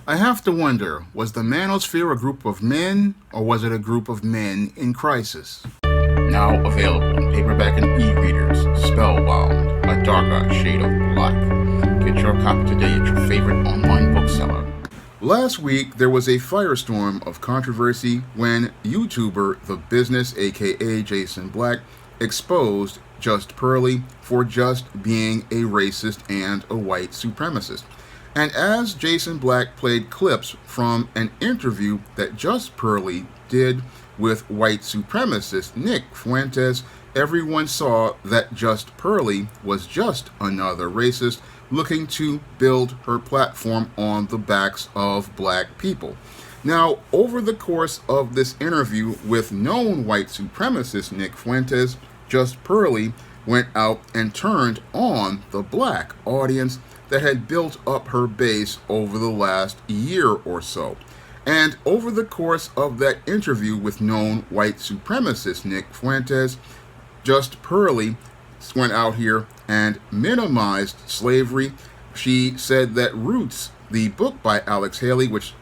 I have to wonder, was the Manosphere a group of men, or was it a group of men in crisis? Now available in paperback and e-readers, Spellbound, A Darker Shade of Black. Get your copy today at your favorite online bookseller. Last week, there was a firestorm of controversy when YouTuber The Business, aka Jason Black, exposed Just Pearly for just being a racist and a white supremacist. And as Jason Black played clips from an interview that Just Pearly did with white supremacist Nick Fuentes, everyone saw that Just Pearly was just another racist looking to build her platform on the backs of black people. Now, over the course of this interview with known white supremacist Nick Fuentes, Just Pearly went out and turned on the black audience that had built up her base over the last year or so. And over the course of that interview with known white supremacist Nick Fuentes, Just Pearly went out here and minimized slavery. She said that Roots, the book by Alex Haley, which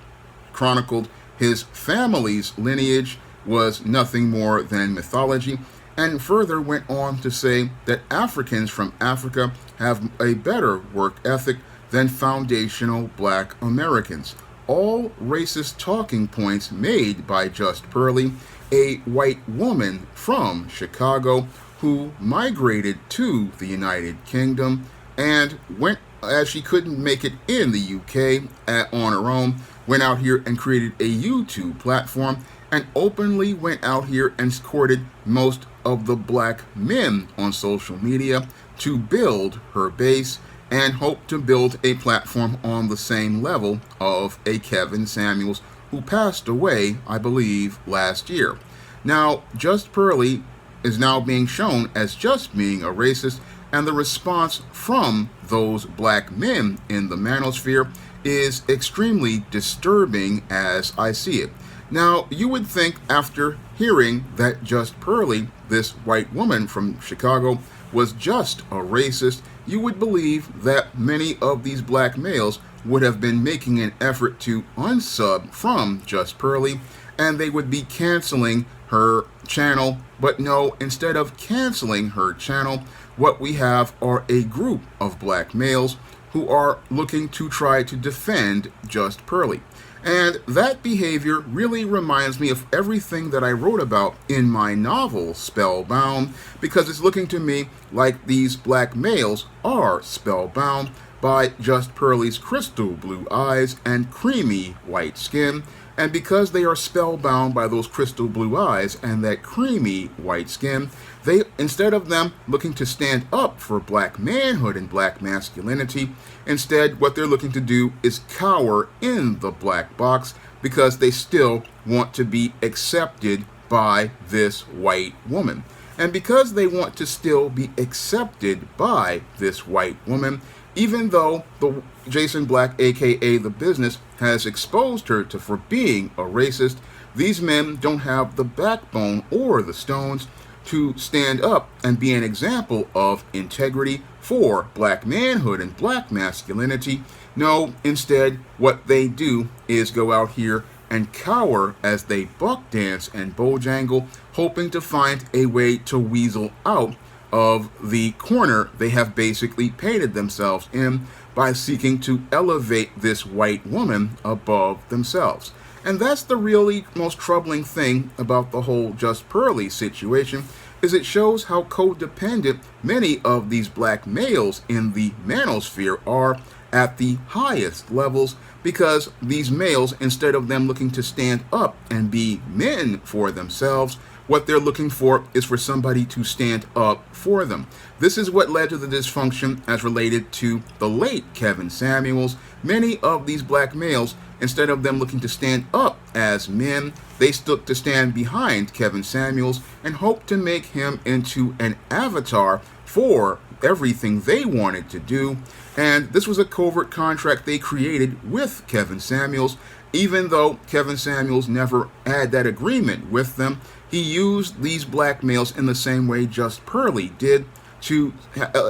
chronicled his family's lineage, was nothing more than mythology, and further went on to say that Africans from Africa have a better work ethic than foundational black Americans. All racist talking points made by Just Pearly, a white woman from Chicago who migrated to the United Kingdom and went, as she couldn't make it in the UK on her own, went out here and created a YouTube platform and openly went out here and courted most of the black men on social media to build her base and hope to build a platform on the same level of a Kevin Samuels who passed away, I believe, last year. Now, Just Pearly is now being shown as just being a racist, and the response from those black men in the manosphere is extremely disturbing as I see it. Now, you would think after hearing that Just Pearly, this white woman from Chicago, was just a racist, you would believe that many of these black males would have been making an effort to unsub from Just Pearly, and they would be canceling her channel. But no, instead of canceling her channel, what we have are a group of black males who are looking to try to defend Just Pearly. And that behavior really reminds me of everything that I wrote about in my novel, Spellbound, because it's looking to me like these black males are spellbound by Just Pearly's crystal blue eyes and creamy white skin. And because they are spellbound by those crystal blue eyes and that creamy white skin, they, instead of them looking to stand up for black manhood and black masculinity, instead what they're looking to do is cower in the black box because they still want to be accepted by this white woman. And because they want to still be accepted by this white woman, even though the Jason Black, aka The Business, has exposed her for being a racist, these men don't have the backbone or the stones to stand up and be an example of integrity for black manhood and black masculinity. No, instead, what they do is go out here and cower as they buck dance and bojangle, hoping to find a way to weasel out of the corner they have basically painted themselves in by seeking to elevate this white woman above themselves. And that's the really most troubling thing about the whole Just Pearly situation, is it shows how codependent many of these black males in the manosphere are at the highest levels, because these males, instead of them looking to stand up and be men for themselves, what they're looking for is for somebody to stand up for them. This is what led to the dysfunction as related to the late Kevin Samuels. Many of these black males, instead of them looking to stand up as men, they stood to stand behind Kevin Samuels and hoped to make him into an avatar for everything they wanted to do. And this was a covert contract they created with Kevin Samuels. Even though Kevin Samuels never had that agreement with them, he used these black males in the same way Just Pearly did to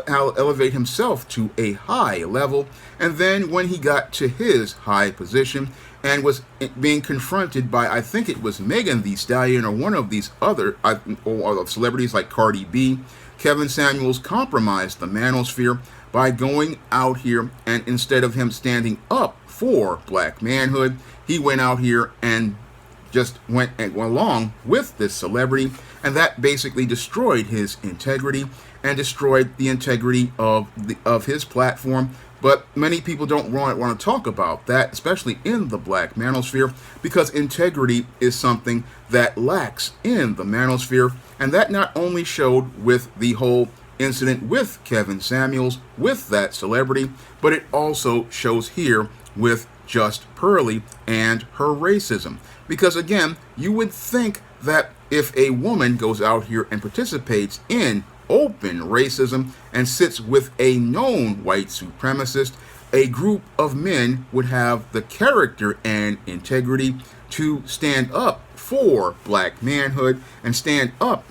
elevate himself to a high level. And then when he got to his high position and was being confronted by, I think it was Megan Thee Stallion or one of these other celebrities like Cardi B, Kevin Samuels compromised the Manosphere by going out here, and instead of him standing up for black manhood, he went out here and just went along with this celebrity, and that basically destroyed his integrity and destroyed the integrity of his platform. But many people don't want to talk about that, especially in the black manosphere, because integrity is something that lacks in the manosphere, and that not only showed with the whole incident with Kevin Samuels, with that celebrity, but it also shows here with Just Pearly and her racism. Because again, you would think that if a woman goes out here and participates in open racism and sits with a known white supremacist, a group of men would have the character and integrity to stand up for black manhood and stand up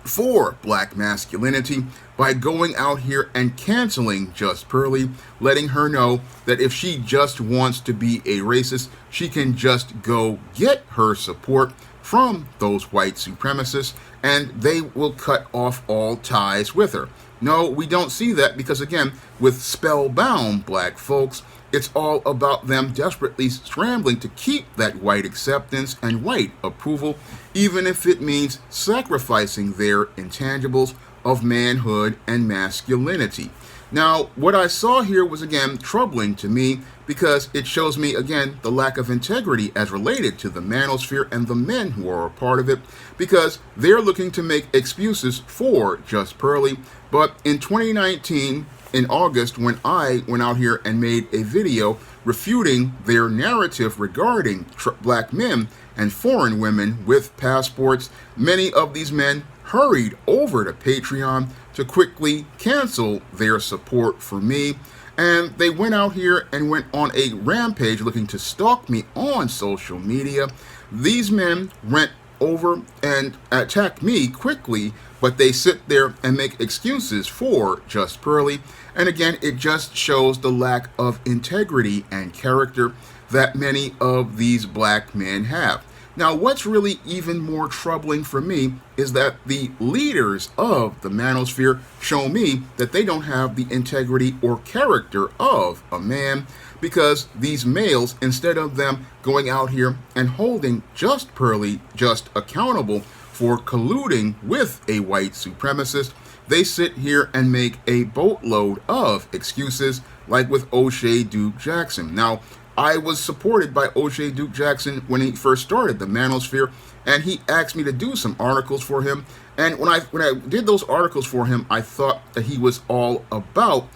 for black masculinity by going out here and canceling Just Pearly, letting her know that if she just wants to be a racist, she can just go get her support from those white supremacists and they will cut off all ties with her. No, we don't see that because, again, with spellbound black folks, it's all about them desperately scrambling to keep that white acceptance and white approval, even if it means sacrificing their intangibles of manhood and masculinity. Now, what I saw here was, again, troubling to me because it shows me, again, the lack of integrity as related to the manosphere and the men who are a part of it, because they're looking to make excuses for Just Pearly. But in 2019, in August, when I went out here and made a video refuting their narrative regarding black men and foreign women with passports, many of these men hurried over to Patreon to quickly cancel their support for me. And they went out here and went on a rampage looking to stalk me on social media. These men went over and attacked me quickly, but they sit there and make excuses for Just Pearly. And again, it just shows the lack of integrity and character that many of these black men have. Now, what's really even more troubling for me is that the leaders of the manosphere show me that they don't have the integrity or character of a man, because these males, instead of them going out here and holding Just Pearly just accountable for colluding with a white supremacist, they sit here and make a boatload of excuses, like with O'Shea Duke Jackson. Now, I was supported by O'Shea Duke Jackson when he first started the Manosphere, and he asked me to do some articles for him. And when I did those articles for him, I thought that he was all about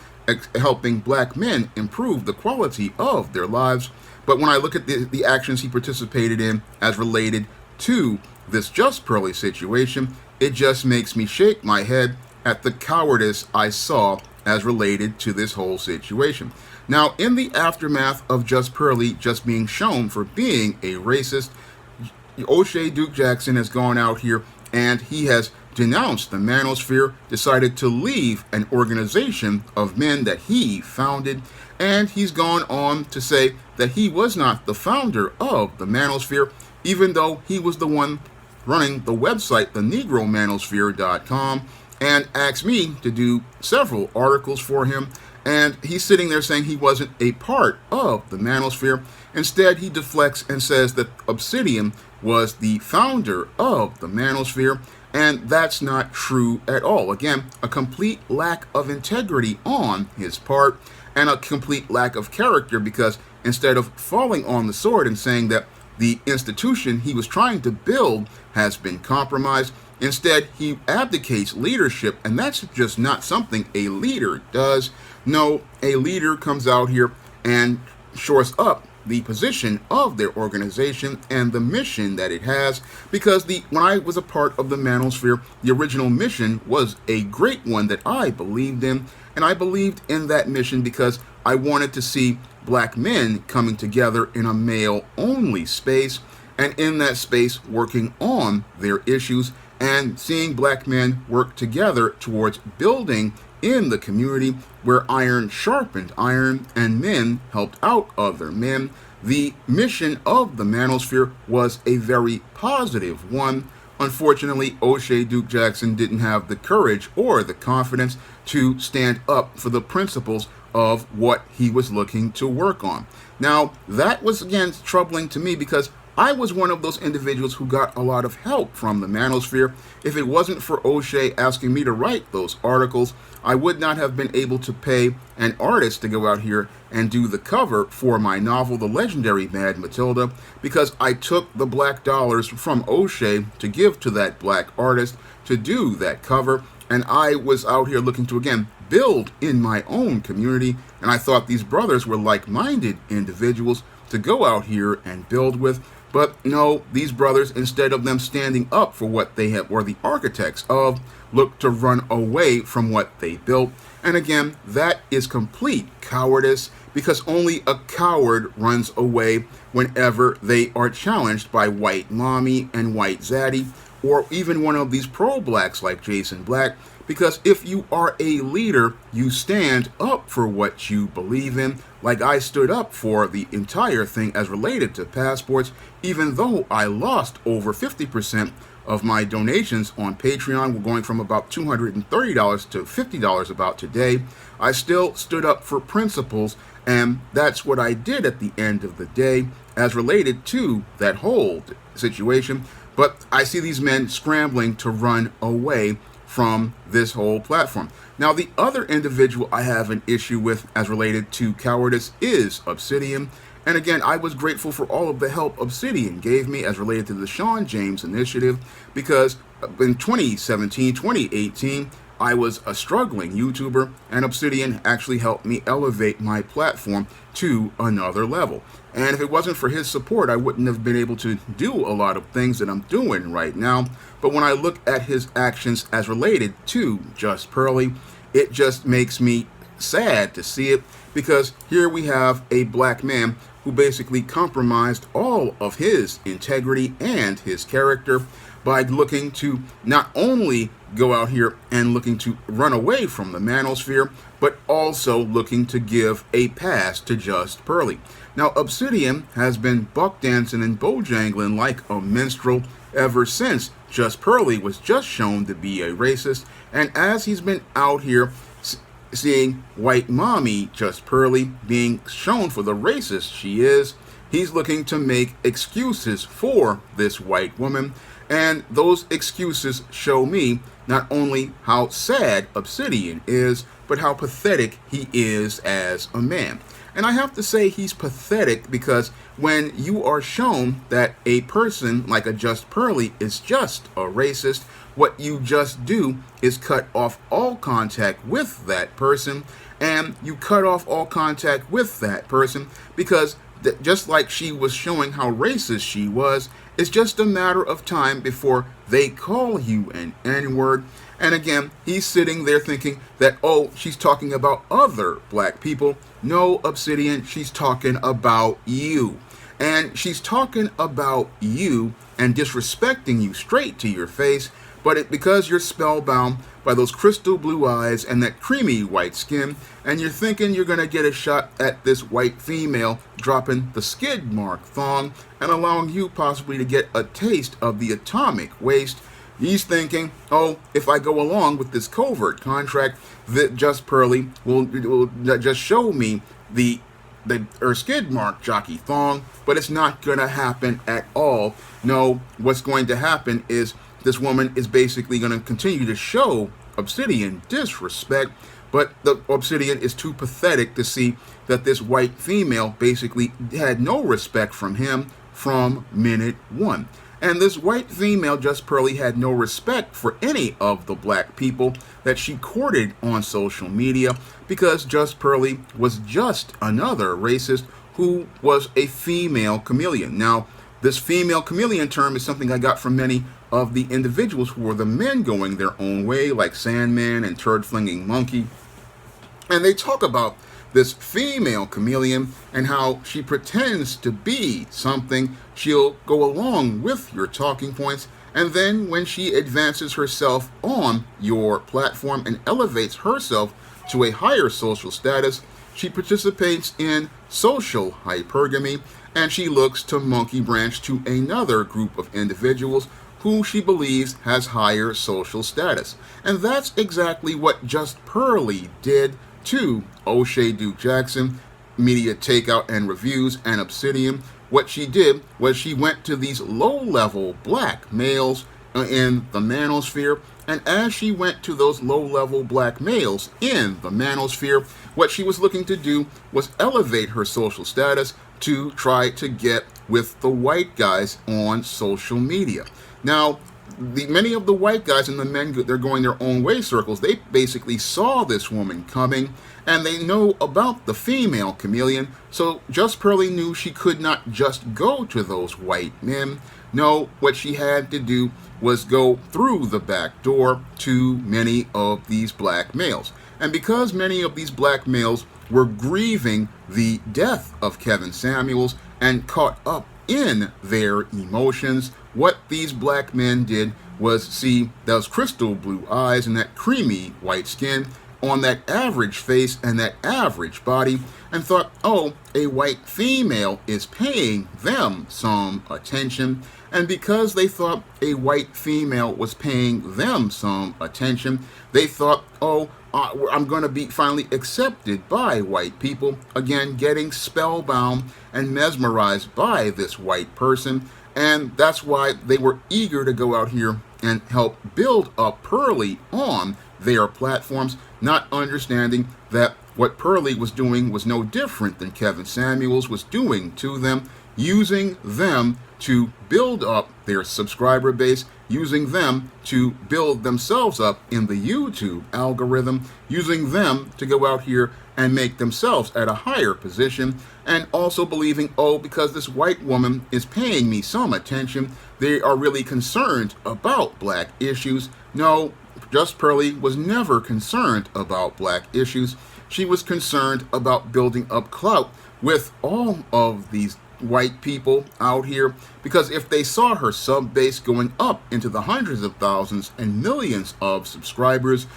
helping black men improve the quality of their lives. But when I look at the actions he participated in as related to this Just Pearly situation, it just makes me shake my head at the cowardice I saw as related to this whole situation. Now, in the aftermath of Just Pearly just being shown for being a racist, O'Shea Duke Jackson has gone out here and he has denounced the Manosphere, decided to leave an organization of men that he founded, and he's gone on to say that he was not the founder of the Manosphere, even though he was the one running the website, thenegromanosphere.com, and asked me to do several articles for him. And he's sitting there saying he wasn't a part of the Manosphere. Instead, he deflects and says that Obsidian was the founder of the Manosphere, and that's not true at all. Again, a complete lack of integrity on his part and a complete lack of character, because instead of falling on the sword and saying that the institution he was trying to build has been compromised, instead he abdicates leadership, and that's just not something a leader does. No, a leader comes out here and shores up the position of their organization and the mission that it has, because when I was a part of the Manosphere, the original mission was a great one that I believed in, and I believed in that mission because I wanted to see black men coming together in a male-only space, and in that space working on their issues and seeing black men work together towards building in the community where iron sharpened iron and men helped out other men. The mission of the Manosphere was a very positive one. Unfortunately, O'Shea Duke Jackson didn't have the courage or the confidence to stand up for the principles of what he was looking to work on. Now, that was again troubling to me because I was one of those individuals who got a lot of help from the Manosphere. If it wasn't for O'Shea asking me to write those articles, I would not have been able to pay an artist to go out here and do the cover for my novel, The Legendary Mad Matilda, because I took the black dollars from O'Shea to give to that black artist to do that cover, and I was out here looking to, again, build in my own community, and I thought these brothers were like-minded individuals to go out here and build with. But no, these brothers, instead of them standing up for what they have, were the architects of, looked to run away from what they built. And again, that is complete cowardice, because only a coward runs away whenever they are challenged by white mommy and white zaddy, or even one of these pro-blacks like Jason Black. Because if you are a leader, you stand up for what you believe in, like I stood up for the entire thing as related to passports, even though I lost over 50% of my donations on Patreon. We're going from about $230 to $50 about today. I still stood up for principles, and that's what I did at the end of the day as related to that whole situation. But I see these men scrambling to run away from this whole platform. Now, the other individual I have an issue with as related to cowardice is Obsidian. And again, I was grateful for all of the help Obsidian gave me as related to the Sean James initiative, because in 2017, 2018, I was a struggling YouTuber, and Obsidian actually helped me elevate my platform to another level. And if it wasn't for his support, I wouldn't have been able to do a lot of things that I'm doing right now. But when I look at his actions as related to Just Pearly, it just makes me sad to see it, because here we have a black man who basically compromised all of his integrity and his character by looking to not only go out here and looking to run away from the Manosphere, but also looking to give a pass to Just Pearly. Now, Obsidian has been buck dancing and bojangling like a minstrel ever since Just Pearly was just shown to be a racist, and as he's been out here seeing white mommy Just Pearly being shown for the racist she is, he's looking to make excuses for this white woman. And those excuses show me not only how sad Obsidian is, but how pathetic he is as a man. And I have to say he's pathetic because when you are shown that a person like a Just Pearly is just a racist, what you just do is cut off all contact with that person, and you cut off all contact with that person because just like she was showing how racist she was, it's just a matter of time before they call you an N-word. And again, he's sitting there thinking that, oh, she's talking about other black people. No, Obsidian, she's talking about you. And she's talking about you and disrespecting you straight to your face, but because you're spellbound by those crystal blue eyes and that creamy white skin, and you're thinking you're going to get a shot at this white female dropping the skid mark thong and allowing you possibly to get a taste of the atomic waste, he's thinking, oh, if I go along with this covert contract, that Just Pearly will just show me her skid mark jockey thong, but it's not going to happen at all. No, what's going to happen is this woman is basically going to continue to show Obsidian disrespect, but the Obsidian is too pathetic to see that this white female basically had no respect from him from minute one. And this white female, Just Pearly, had no respect for any of the black people that she courted on social media, because Just Pearly was just another racist who was a female chameleon. Now, this female chameleon term is something I got from many of the individuals who were the men going their own way, like Sandman and Turd Flinging Monkey. And they talk about this female chameleon and how she pretends to be something. She'll go along with your talking points And then when she advances herself on your platform and elevates herself to a higher social status, she participates in social hypergamy, and she looks to monkey branch to another group of individuals who she believes has higher social status. And that's exactly what Just Pearly did to O'Shea Duke Jackson, Media Takeout and Reviews, and Obsidian. What she did was she went to these low-level black males in the Manosphere, and as she went to those low-level black males in the Manosphere, what she was looking to do was elevate her social status to try to get with the white guys on social media. Now, many of the white guys and the men, they're going their own way circles. They basically saw this woman coming, and they know about the female chameleon. So Just Pearly knew she could not just go to those white men. No, what she had to do was go through the back door to many of these black males. And because many of these black males were grieving the death of Kevin Samuels and caught up in their emotions, what these black men did was see those crystal blue eyes and that creamy white skin on that average face and that average body, and thought, oh, a white female is paying them some attention. And because they thought a white female was paying them some attention, they thought, oh, I'm going to be finally accepted by white people, again getting spellbound and mesmerized by this white person. And that's why they were eager to go out here and help build up Pearly on their platforms, not understanding that what Pearly was doing was no different than Kevin Samuels was doing to them, using them to build up their subscriber base, using them to build themselves up in the YouTube algorithm, using them to go out here and make themselves at a higher position, and also believing, oh, because this white woman is paying me some attention, they are really concerned about black issues. No, Just Pearly was never concerned about black issues. She was concerned about building up clout with all of these white people out here, because if they saw her sub base going up into the hundreds of thousands and millions of subscribers,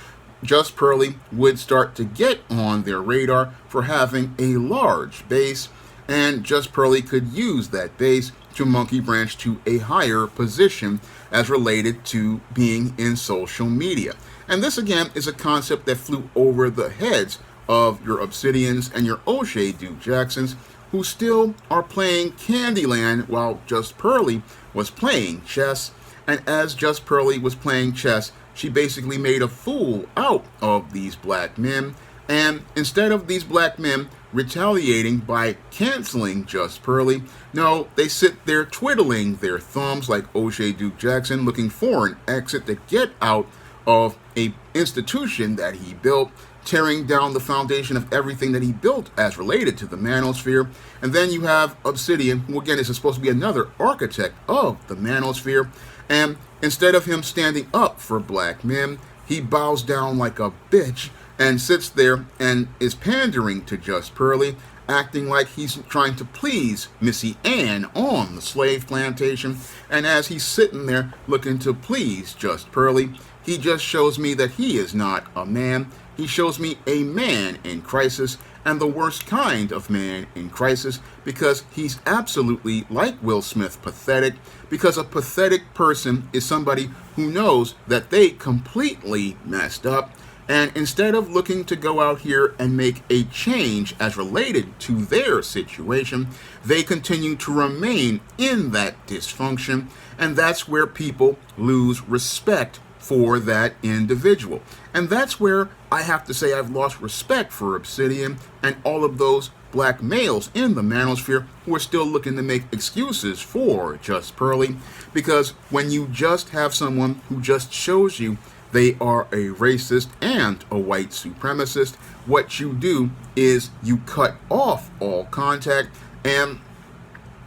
Just Pearly would start to get on their radar for having a large base, and Just Pearly could use that base to monkey branch to a higher position as related to being in social media. And this again is a concept that flew over the heads of your Obsidians and your O'Shea Duke Jacksons, who still are playing Candyland while Just Pearly was playing chess. And as Just Pearly was playing chess, she basically made a fool out of these black men. And instead of these black men retaliating by canceling Just Pearly, no, they sit there twiddling their thumbs like O'Shea Duke Jackson, looking for an exit to get out of a institution that he built, tearing down the foundation of everything that he built as related to the Manosphere. And then you have Obsidian, who again is supposed to be another architect of the Manosphere. And instead of him standing up for black men, he bows down like a bitch and sits there and is pandering to Just Pearly, acting like he's trying to please Missy Ann on the slave plantation. And as he's sitting there looking to please Just Pearly, he just shows me that he is not a man. He shows me a man in crisis, and the worst kind of man in crisis, because he's absolutely, like Will Smith, pathetic, because a pathetic person is somebody who knows that they completely messed up, and instead of looking to go out here and make a change as related to their situation, they continue to remain in that dysfunction, and that's where people lose respect for that individual. And that's where I have to say I've lost respect for Obsidian and all of those black males in the Manosphere who are still looking to make excuses for Just Pearly, because when you just have someone who just shows you they are a racist and a white supremacist, what you do is you cut off all contact and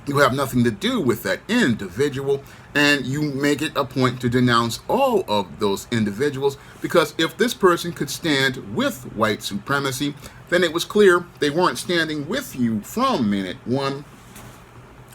you have nothing to do with that individual, and you make it a point to denounce all of those individuals, because if this person could stand with white supremacy, then it was clear they weren't standing with you from minute one.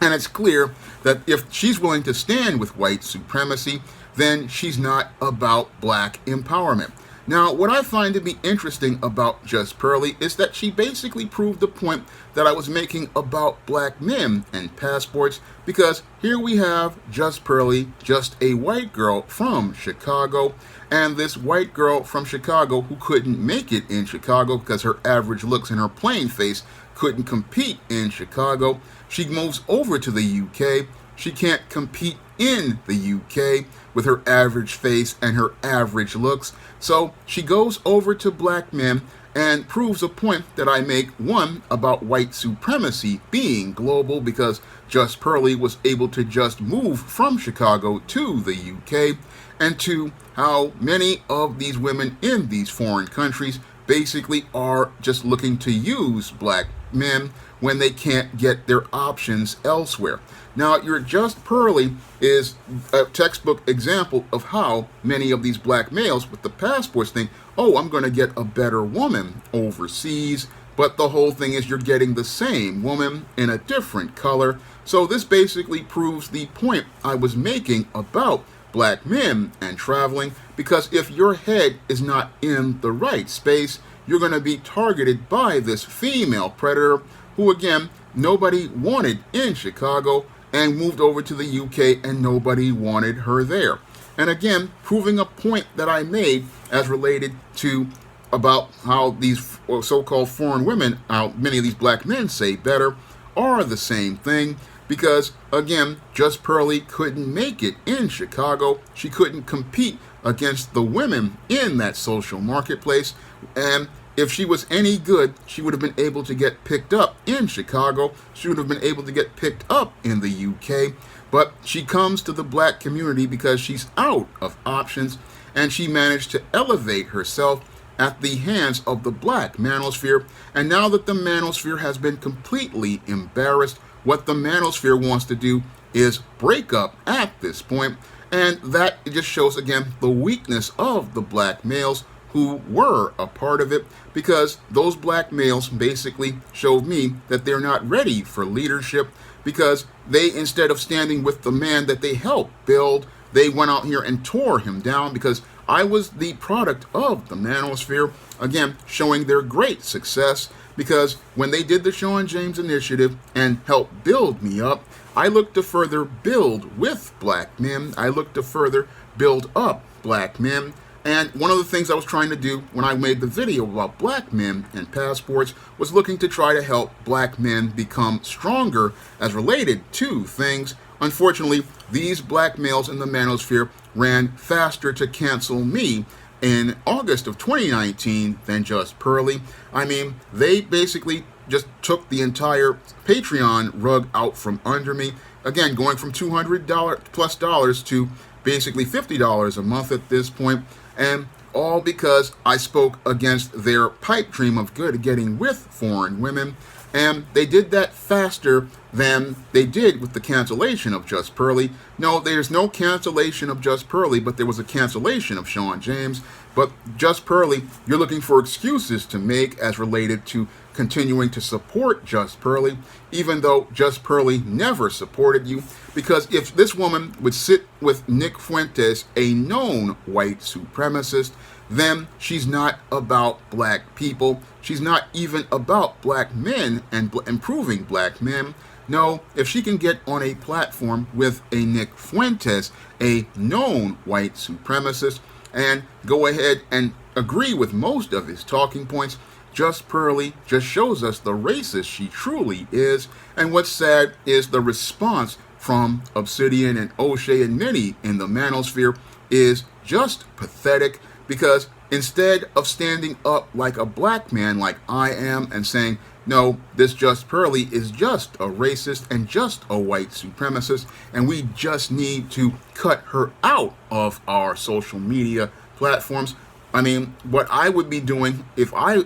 And it's clear that if she's willing to stand with white supremacy, then she's not about black empowerment. Now, what I find to be interesting about Just Pearly is that she basically proved the point that I was making about black men and passports, because here we have Just Pearly, just a white girl from Chicago, and this white girl from Chicago who couldn't make it in Chicago because her average looks and her plain face couldn't compete in Chicago. She moves over to the UK. She can't compete in the UK with her average face and her average looks. So she goes over to black men and proves a point that I make, one, about white supremacy being global, because Just Pearly was able to just move from Chicago to the UK, and two, how many of these women in these foreign countries basically are just looking to use black men when they can't get their options elsewhere. Now, your Just Pearly is a textbook example of how many of these black males with the passports think, oh, I'm going to get a better woman overseas, but the whole thing is you're getting the same woman in a different color. So this basically proves the point I was making about black men and traveling, because if your head is not in the right space, you're going to be targeted by this female predator who, again, nobody wanted in Chicago and moved over to the UK and nobody wanted her there. And again, proving a point that I made as related to about how these so-called foreign women, how many of these black men say better, are the same thing. Because, again, Just Pearly couldn't make it in Chicago. She couldn't compete against the women in that social marketplace. And if she was any good, she would have been able to get picked up in Chicago. She would have been able to get picked up in the UK. But she comes to the black community because she's out of options, and she managed to elevate herself at the hands of the black manosphere. And now that the manosphere has been completely embarrassed, what the manosphere wants to do is break up at this point. And that just shows, again, the weakness of the black males who were a part of it, because those black males basically showed me that they're not ready for leadership, because they, instead of standing with the man that they helped build, they went out here and tore him down, because I was the product of the manosphere, again, showing their great success, because when they did the Sean James Initiative and helped build me up, I looked to further build with black men. I looked to further build up black men. And one of the things I was trying to do when I made the video about black men and passports was looking to try to help black men become stronger as related to things. Unfortunately, these black males in the manosphere ran faster to cancel me in August of 2019 than Just Pearly. I mean, they basically just took the entire Patreon rug out from under me. Again, going from $200 plus to basically $50 a month at this point. And all because I spoke against their pipe dream of getting with foreign women. And they did that faster than they did with the cancellation of Just Pearly. No, there's no cancellation of Just Pearly, but there was a cancellation of Sean James. But Just Pearly, you're looking for excuses to make as related to continuing to support Just Pearly, even though Just Pearly never supported you. Because if this woman would sit with Nick Fuentes, a known white supremacist, then she's not about black people. She's not even about black men and improving black men. No, if she can get on a platform with a Nick Fuentes, a known white supremacist, and go ahead and agree with most of his talking points, Just Pearly just shows us the racist she truly is. And what's sad is the response from Obsidian and O'Shea and many in the manosphere is just pathetic, because instead of standing up like a black man like I am and saying, no, this Just Pearly is just a racist and just a white supremacist, and we just need to cut her out of our social media platforms. I mean, what I would be doing if I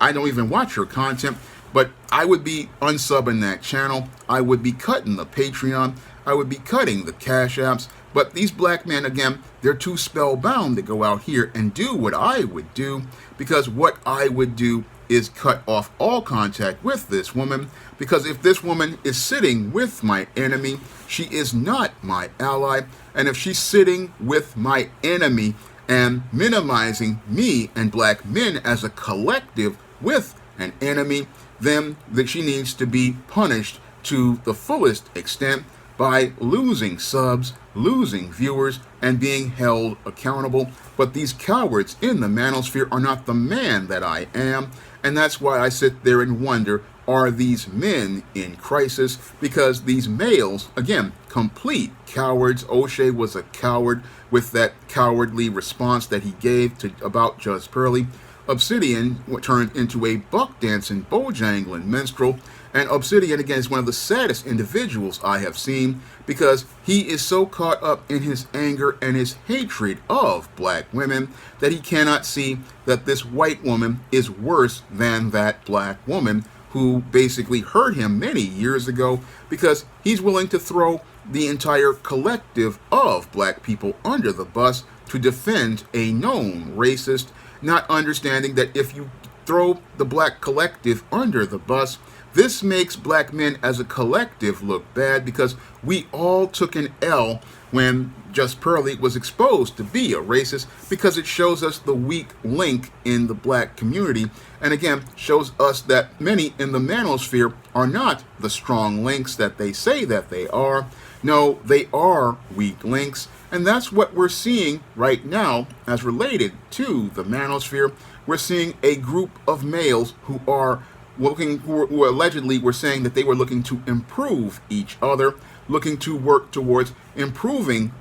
don't even watch her content, but I would be unsubbing that channel. I would be cutting the Patreon. I would be cutting the Cash Apps. But these black men, again, they're too spellbound to go out here and do what I would do, because what I would do is cut off all contact with this woman, because if this woman is sitting with my enemy, she is not my ally. And if she's sitting with my enemy and minimizing me and black men as a collective with an enemy, then that she needs to be punished to the fullest extent by losing subs, losing viewers, and being held accountable. But these cowards in the Manosphere are not the man that I am, and that's why I sit there and wonder, are these men in crisis? Because these males, again, complete cowards. O'Shea was a coward with that cowardly response that he gave to about Just Pearly. Obsidian turned into a buck-dancing, bojangling minstrel, and Obsidian, again, is one of the saddest individuals I have seen, because he is so caught up in his anger and his hatred of black women that he cannot see that this white woman is worse than that black woman who basically hurt him many years ago, because he's willing to throw the entire collective of black people under the bus to defend a known racist, not understanding that if you throw the black collective under the bus, this makes black men as a collective look bad, because we all took an L when Just Pearly was exposed to be a racist, because it shows us the weak link in the black community, and again shows us that many in the Manosphere are not the strong links that they say that they are. No, they are weak links, and that's what we're seeing right now as related to the Manosphere. We're seeing a group of males who are who allegedly were saying that they were looking to improve each other, looking to work towards improving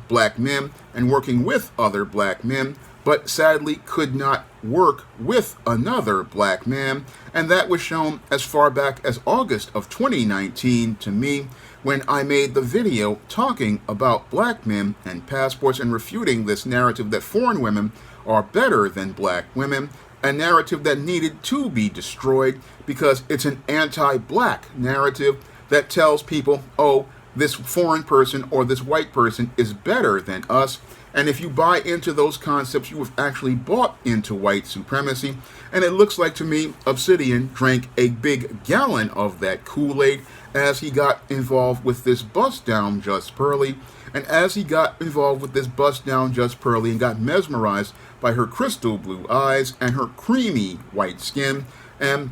black men and working with other black men, but sadly could not work with another black man. And that was shown as far back as August of 2019 to me, when I made the video talking about black men and passports and refuting this narrative that foreign women are better than black women, a narrative that needed to be destroyed, because it's an anti-black narrative that tells people, oh, this foreign person or this white person is better than us. And if you buy into those concepts, you have actually bought into white supremacy. And it looks like to me Obsidian drank a big gallon of that Kool-Aid as he got involved with this bust down Just Pearly. And as he got involved with this bust down Just Pearly and got mesmerized by her crystal blue eyes and her creamy white skin and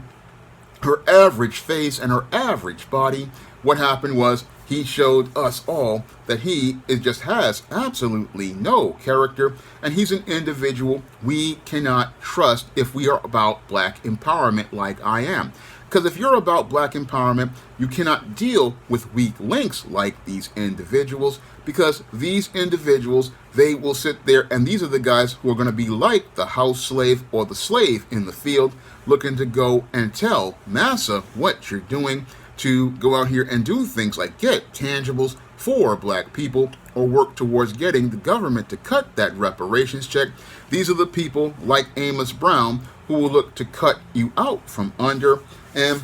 her average face and her average body, what happened was he showed us all that he just has absolutely no character, and he's an individual we cannot trust if we are about black empowerment like I am. Because if you're about black empowerment, you cannot deal with weak links like these individuals, because these individuals, they will sit there, and these are the guys who are going to be like the house slave or the slave in the field, looking to go and tell massa what you're doing, to go out here and do things like get tangibles for black people or work towards getting the government to cut that reparations check. These are the people like Amos Brown who will look to cut you out from under. And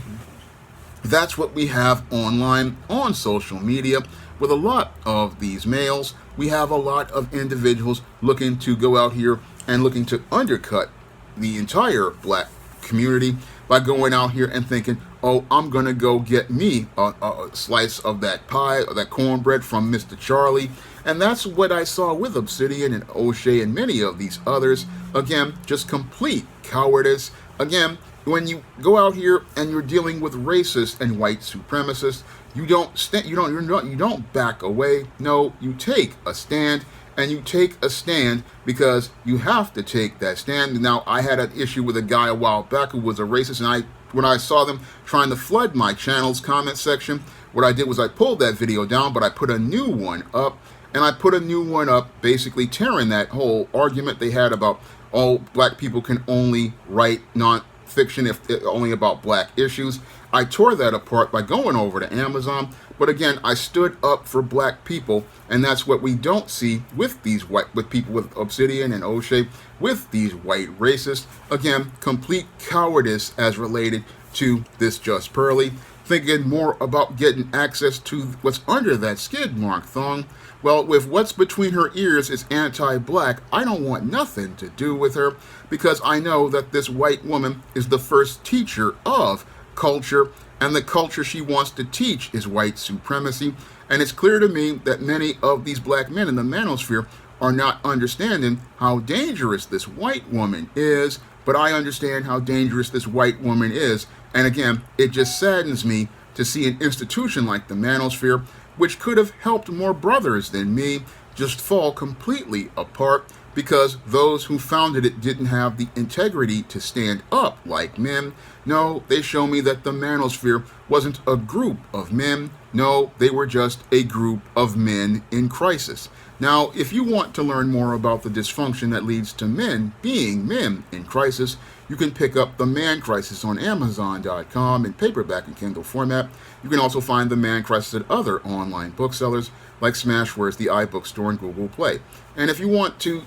that's what we have online on social media with a lot of these males. We have a lot of individuals looking to go out here and looking to undercut the entire black community by going out here and thinking, oh, I'm going to go get me a slice of that pie or that cornbread from Mr. Charlie. And that's what I saw with Obsidian and O'Shea and many of these others. Again, just complete cowardice. Again, when you go out here and you're dealing with racists and white supremacists, you don't back away. No, you take a stand. And you take a stand because you have to take that stand. Now, I had an issue with a guy a while back who was a racist, and when I saw them trying to flood my channel's comment section, what I did was I pulled that video down, but I put a new one up, and I put a new one up basically tearing that whole argument they had about, oh, black people can only write non-fiction if only about black issues. I tore that apart by going over to Amazon. But again, I stood up for black people, and that's what we don't see with these with people with Obsidian and O'Shea, with these white racists. Again, complete cowardice as related to this Just Pearly. Thinking more about getting access to what's under that skid mark thong? Well, with what's between her ears is anti-black, I don't want nothing to do with her, because I know that this white woman is the first teacher of culture, and the culture she wants to teach is white supremacy. And it's clear to me that many of these black men in the manosphere are not understanding how dangerous this white woman is, but I understand how dangerous this white woman is. And again, it just saddens me to see an institution like the Manosphere, which could have helped more brothers than me, just fall completely apart because those who founded it didn't have the integrity to stand up like men. No, they show me that the Manosphere wasn't a group of men. No, they were just a group of men in crisis. Now, if you want to learn more about the dysfunction that leads to men being men in crisis, you can pick up The Man Crisis on Amazon.com in paperback and Kindle format. You can also find The Man Crisis at other online booksellers like Smashware's The iBookstore and Google Play. And if you want to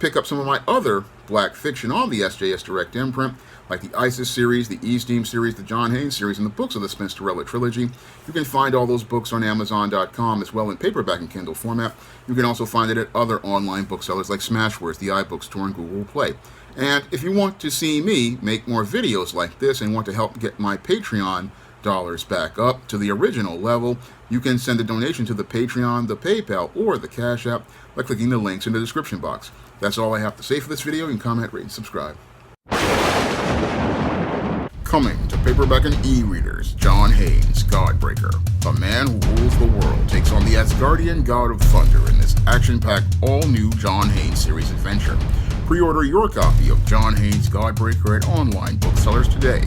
pick up some of my other black fiction on the SJS Direct imprint, like the ISIS series, the E-Steam series, the John Haynes series, and the books of the Spinsterella trilogy, you can find all those books on Amazon.com as well in paperback and Kindle format. You can also find it at other online booksellers like Smashware's The iBookstore and Google Play. And if you want to see me make more videos like this and want to help get my Patreon dollars back up to the original level, you can send a donation to the Patreon, the PayPal, or the Cash App by clicking the links in the description box. That's all I have to say for this video. You can comment, rate, and subscribe. Coming to paperback and e-readers, John Haynes, Godbreaker. The man who rules the world takes on the Asgardian god of thunder in this action-packed, all-new John Haynes series adventure. Pre-order your copy of John Haynes, Godbreaker at online booksellers today.